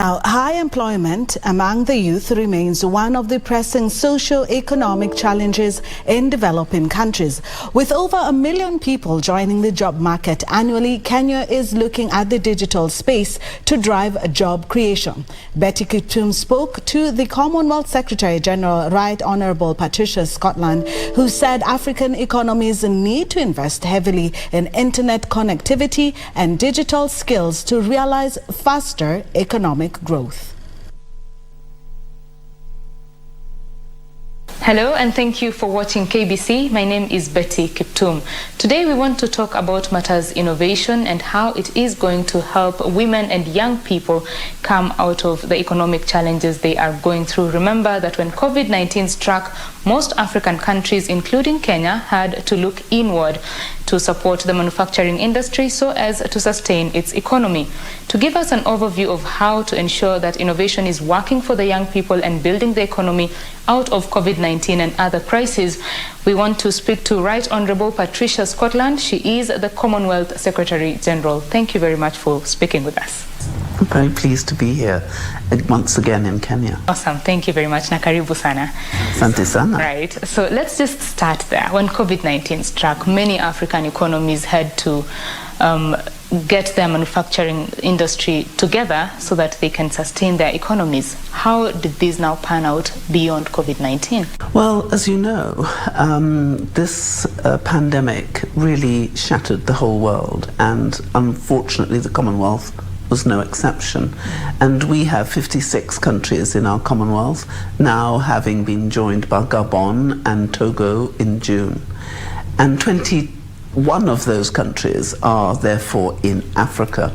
Now, high employment among the youth remains one of the pressing socio-economic challenges in developing countries. With over 1 million people joining the job market annually, Kenya is looking at the digital space to drive job creation. Betty Kiptum spoke to the Commonwealth Secretary General, Right Honourable Patricia, who said African economies need to invest heavily in internet connectivity and digital skills to realize faster economic growth. Hello and thank you for watching KBC. My name is Betty Kiptum. Today we want to talk about matters innovation and how it is going to help women and young people come out of the economic challenges they are going through. Remember that when COVID-19 struck, most African countries, including Kenya, had to look inward to support the manufacturing industry so as to sustain its economy. To give us an overview of how to ensure that innovation is working for the young people and building the economy out of COVID-19 and other crises, we want to speak to Right Honourable Patricia. She is the Commonwealth Secretary General. Thank you very much for speaking with us. I'm very pleased to be here once again in Kenya. Awesome. Thank you very much. Nakaribu sana. Asante sana. Right. So let's just start there. When COVID-19 struck, many African economies had to get their manufacturing industry together so that they can sustain their economies. How did this now pan out beyond COVID-19? Well, as you know, this pandemic really shattered the whole world, and unfortunately the Commonwealth was no exception. And we have 56 countries in our Commonwealth, now having been joined by Gabon and Togo in June. And 21 of those countries are therefore in Africa.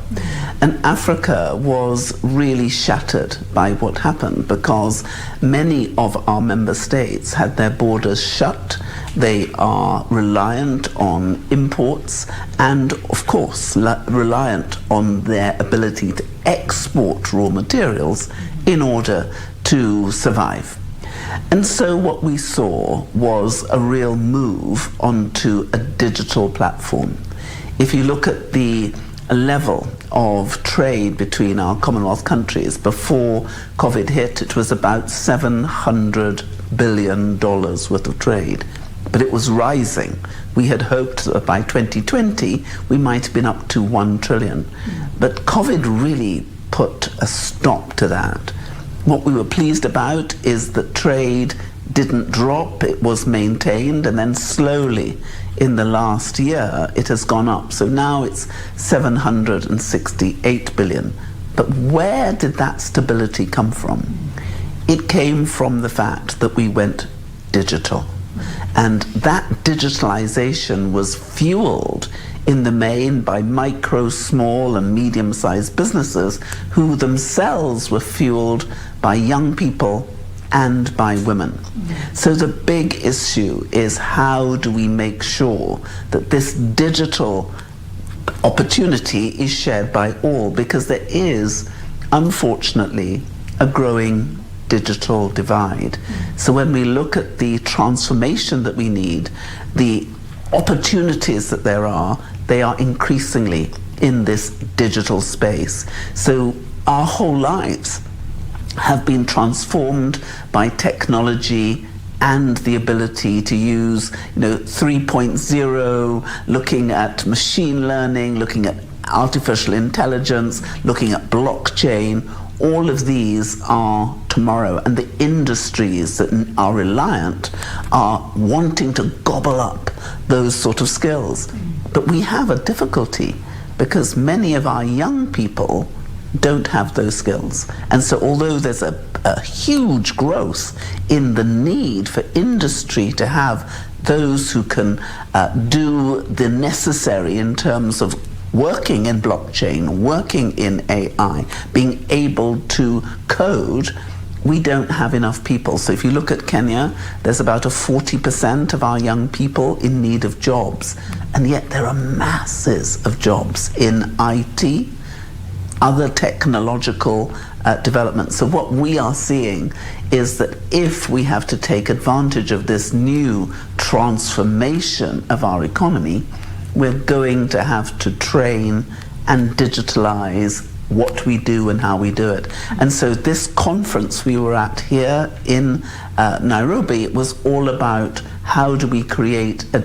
And Africa was really shattered by what happened because many of our member states had their borders shut. They are reliant on imports and, of course, reliant on their ability to export raw materials in order to survive. And so what we saw was a real move onto a digital platform. If you look at the level of trade between our Commonwealth countries before COVID hit, it was about $700 billion worth of trade. But it was rising. We had hoped that by 2020 we might have been up to 1 trillion. But COVID really put a stop to that. What we were pleased about is that trade didn't drop, it was maintained, and then slowly in the last year it has gone up. So now it's 768 billion. But where did that stability come from? It came from the fact that we went digital. And that digitalization was fueled in the main by micro, small and medium-sized businesses who themselves were fueled by young people and by women. So the big issue is how do we make sure that this digital opportunity is shared by all, because there is, unfortunately, a growing digital divide. So when we look at the transformation that we need, the opportunities that there are, they are increasingly in this digital space. So our whole lives have been transformed by technology and the ability to use 3.0, looking at machine learning, looking at artificial intelligence, looking at blockchain. All of these are tomorrow, and the industries that are reliant are wanting to gobble up those sort of skills. But we have a difficulty because many of our young people don't have those skills. And so although there's a huge growth in the need for industry to have those who can do the necessary in terms of working in blockchain, working in AI, being able to code, we don't have enough people. So if you look at Kenya, there's about a 40% of our young people in need of jobs. And yet there are masses of jobs in IT, other technological developments. So what we are seeing is that if we have to take advantage of this new transformation of our economy, we're going to have to train and digitalize what we do and how we do it. And so this conference we were at here in Nairobi, it was all about how do we create an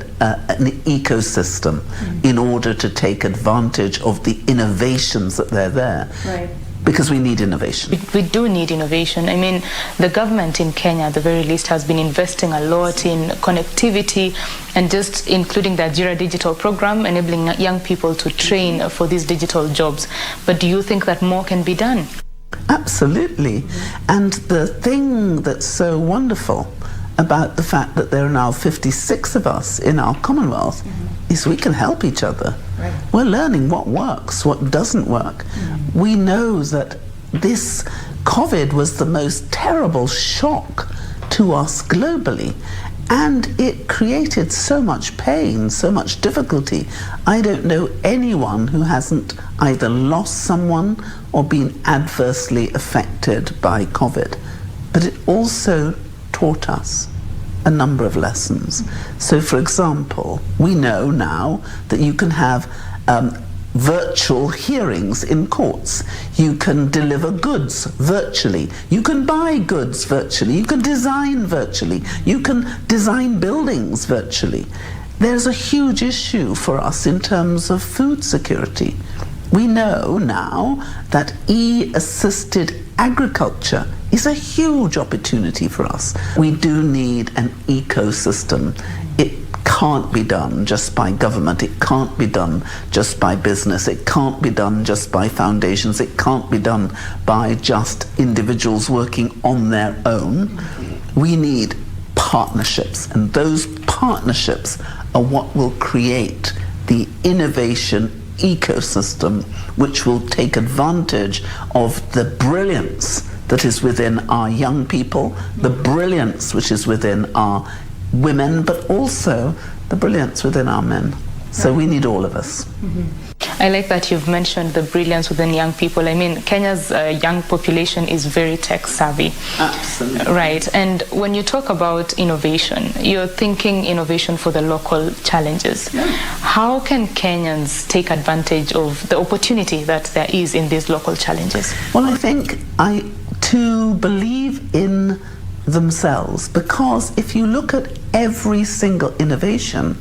ecosystem in order to take advantage of the innovations that they're there. Right. Because we need innovation. We do need innovation. I mean, the government in Kenya, at the very least, has been investing a lot in connectivity and just including the Ajira Digital program, enabling young people to train for these digital jobs. But do you think that more can be done? Absolutely. And the thing that's so wonderful about the fact that there are now 56 of us in our Commonwealth is we can help each other. Right. We're learning what works, what doesn't work. We know that this COVID was the most terrible shock to us globally, and it created so much pain, so much difficulty. I don't know anyone who hasn't either lost someone or been adversely affected by COVID. But it also taught us a number of lessons. So, for example, we know now that you can have virtual hearings in courts. You can deliver goods virtually. You can buy goods virtually. You can design virtually. You can design buildings virtually. There's a huge issue for us in terms of food security. We know now that e-assisted agriculture is a huge opportunity for us. We do need an ecosystem. It can't be done just by government. It can't be done just by business. It can't be done just by foundations. It can't be done by just individuals working on their own. We need partnerships, and those partnerships are what will create the innovation ecosystem which will take advantage of the brilliance that is within our young people, the brilliance which is within our women, but also the brilliance within our men. So we need all of us. I like that you've mentioned the brilliance within young people. I mean, Kenya's young population is very tech savvy. Absolutely. Right. And when you talk about innovation, you're thinking innovation for the local challenges. Yeah. How can Kenyans take advantage of the opportunity that there is in these local challenges? Well, I think to believe in themselves, because if you look at every single innovation,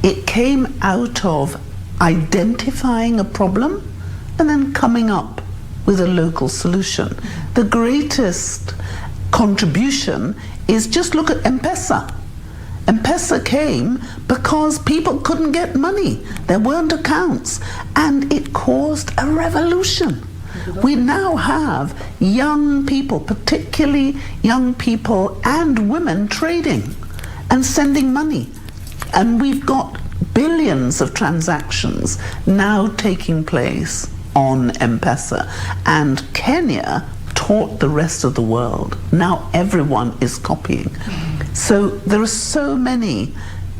it came out of identifying a problem and then coming up with a local solution. The greatest contribution is just look at M-Pesa. M-Pesa came because people couldn't get money. There weren't accounts, and it caused a revolution. We now have young people, particularly young people and women, trading and sending money. And we've got billions of transactions now taking place on M-Pesa. And Kenya taught the rest of the world. Now everyone is copying. So there are so many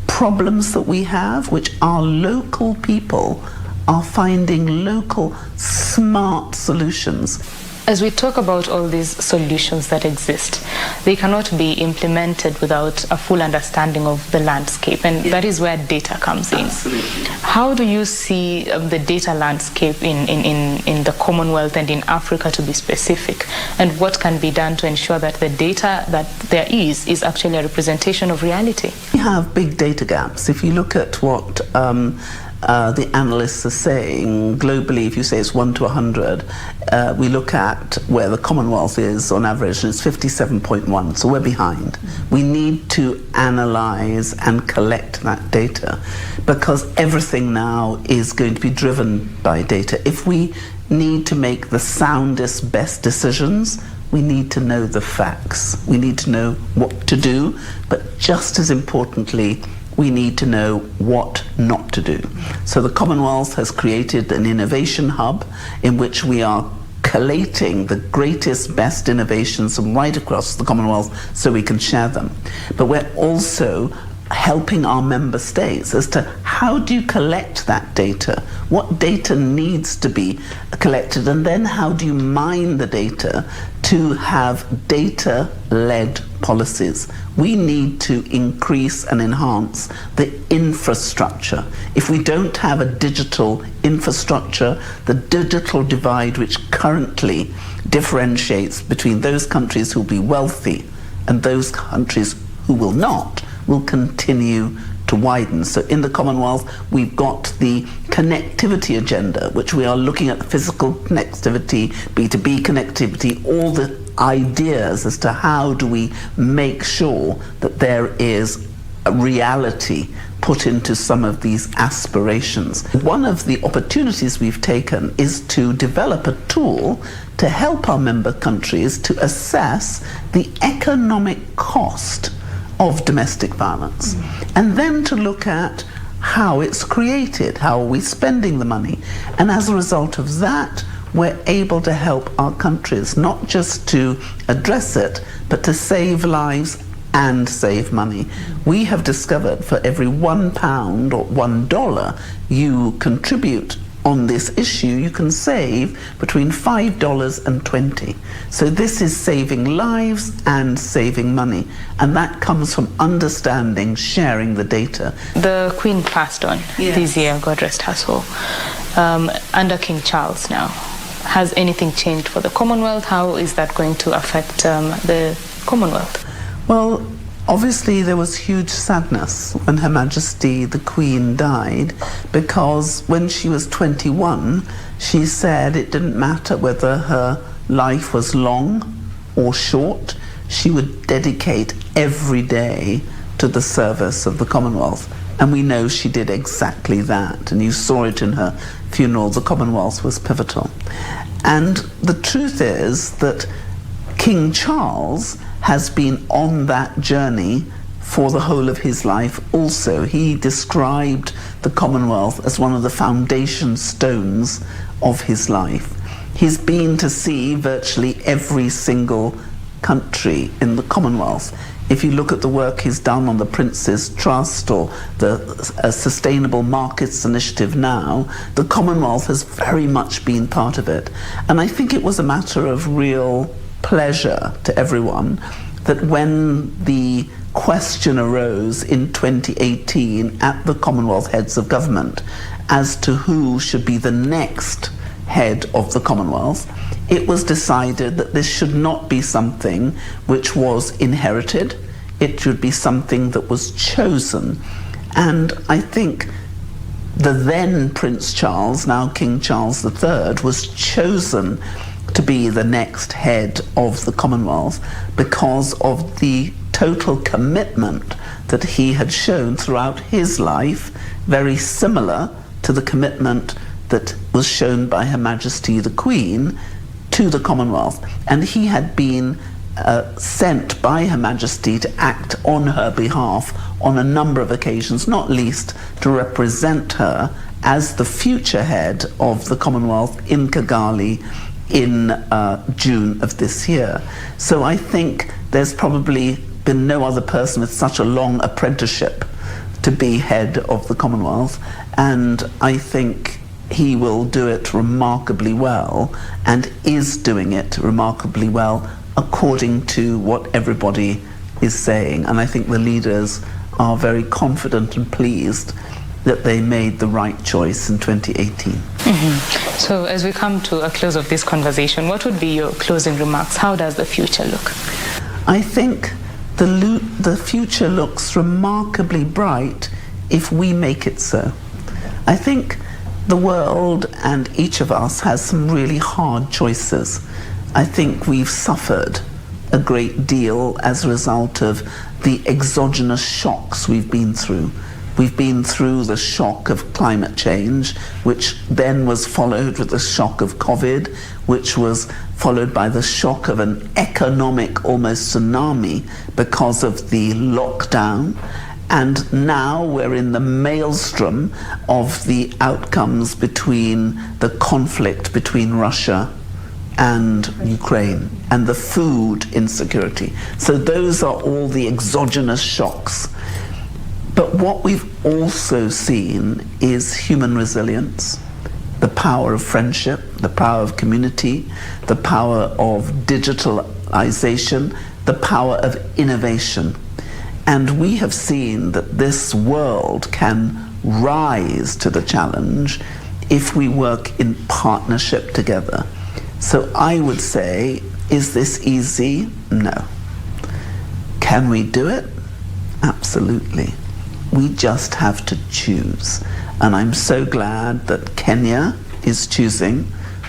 problems that we have which our local people are finding local smart solutions. As we talk about all these solutions that exist, they cannot be implemented without a full understanding of the landscape, and that is where data comes in. Absolutely. How do you see the data landscape in the Commonwealth and in Africa, to be specific, and what can be done to ensure that the data that there is actually a representation of reality? We have big data gaps. If you look at what the analysts are saying, globally, if you say it's 1 to 100, we look at where the Commonwealth is on average, and it's 57.1, so we're behind. We need to analyze and collect that data, because everything now is going to be driven by data. If we need to make the soundest, best decisions, we need to know the facts. We need to know what to do, but just as importantly, we need to know what not to do. So the Commonwealth has created an innovation hub in which we are collating the greatest, best innovations from right across the Commonwealth so we can share them. But we're also helping our member states as to how do you collect that data, what data needs to be collected, and then how do you mine the data to have data-led policies. We need to increase and enhance the infrastructure. If we don't have a digital infrastructure, the digital divide which currently differentiates between those countries who will be wealthy and those countries who will not, will continue to widen. So in the Commonwealth, we've got the connectivity agenda, which we are looking at physical connectivity, B2B connectivity, all the ideas as to how do we make sure that there is a reality put into some of these aspirations. One of the opportunities we've taken is to develop a tool to help our member countries to assess the economic cost of domestic violence, and then to look at how it's created, how are we spending the money, and as a result of that we're able to help our countries not just to address it but to save lives and save money. We have discovered for every £1 or $1 you contribute on this issue, you can save between $5 and $20. So this is saving lives and saving money, and that comes from understanding, sharing the data. The Queen passed on this year, God rest her soul, under King Charles now. Has anything changed for the Commonwealth? How is that going to affect the Commonwealth? Well, obviously there was huge sadness when Her Majesty the Queen died, because when she was 21 she said it didn't matter whether her life was long or short, she would dedicate every day to the service of the Commonwealth. And we know she did exactly that, and you saw it in her funeral. The Commonwealth was pivotal. And the truth is that King Charles has been on that journey for the whole of his life also. He described the Commonwealth as one of the foundation stones of his life. He's been to see virtually every single country in the Commonwealth. If you look at the work he's done on the Prince's Trust or the Sustainable Markets Initiative now, the Commonwealth has very much been part of it. And I think it was a matter of real pleasure to everyone that when the question arose in 2018 at the Commonwealth Heads of Government as to who should be the next head of the Commonwealth, it was decided that this should not be something which was inherited. It should be something that was chosen. And I think the then Prince Charles, now King Charles III, was chosen to be the next head of the Commonwealth because of the total commitment that he had shown throughout his life, very similar to the commitment that was shown by Her Majesty the Queen to the Commonwealth. And he had been sent by Her Majesty to act on her behalf on a number of occasions, not least to represent her as the future head of the Commonwealth in Kigali in June of this year. So I think there's probably been no other person with such a long apprenticeship to be head of the Commonwealth, and I think he will do it remarkably well and is doing it remarkably well according to what everybody is saying. And I think the leaders are very confident and pleased that they made the right choice in 2018. So as we come to a close of this conversation, what would be your closing remarks? How does the future look? I think the future looks remarkably bright if we make it so. I think the world and each of us has some really hard choices. I think we've suffered a great deal as a result of the exogenous shocks we've been through. We've been through the shock of climate change, which then was followed with the shock of COVID, which was followed by the shock of an economic almost tsunami because of the lockdown. And now we're in the maelstrom of the outcomes between the conflict between Russia and Ukraine and the food insecurity. So those are all the exogenous shocks. But what we've also seen is human resilience, the power of friendship, the power of community, the power of digitalization, the power of innovation. And we have seen that this world can rise to the challenge if we work in partnership together. So I would say, is this easy? No. Can we do it? Absolutely. We just have to choose. And I'm so glad that Kenya is choosing,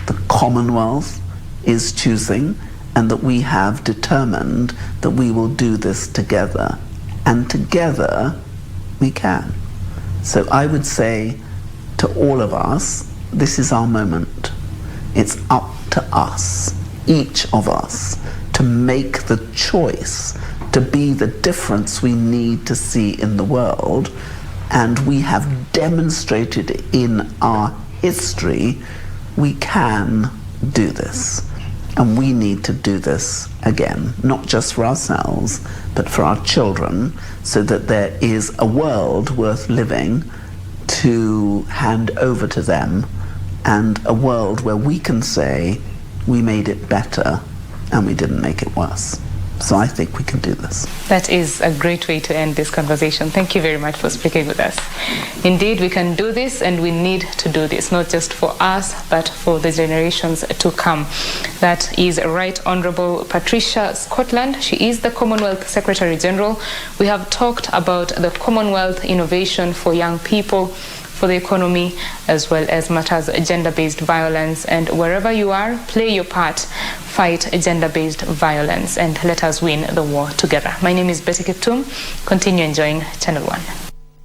the Commonwealth is choosing, and that we have determined that we will do this together. And together, we can. So I would say to all of us, this is our moment. It's up to us, each of us, to make the choice to be the difference we need to see in the world. And we have demonstrated in our history we can do this. And we need to do this again, not just for ourselves, but for our children, so that there is a world worth living to hand over to them, and a world where we can say we made it better and we didn't make it worse. So I think we can do this. That is a great way to end this conversation. Thank you very much for speaking with us. Indeed, we can do this, and we need to do this, not just for us, but for the generations to come. That is Right Honourable Patricia Scotland. She is the Commonwealth Secretary General. We have talked about the Commonwealth innovation for young people, for the economy, as well as matters gender-based violence. And wherever you are, play your part, fight gender-based violence, and let us win the war together. My name is Betty Kiptum. Continue enjoying Channel 1.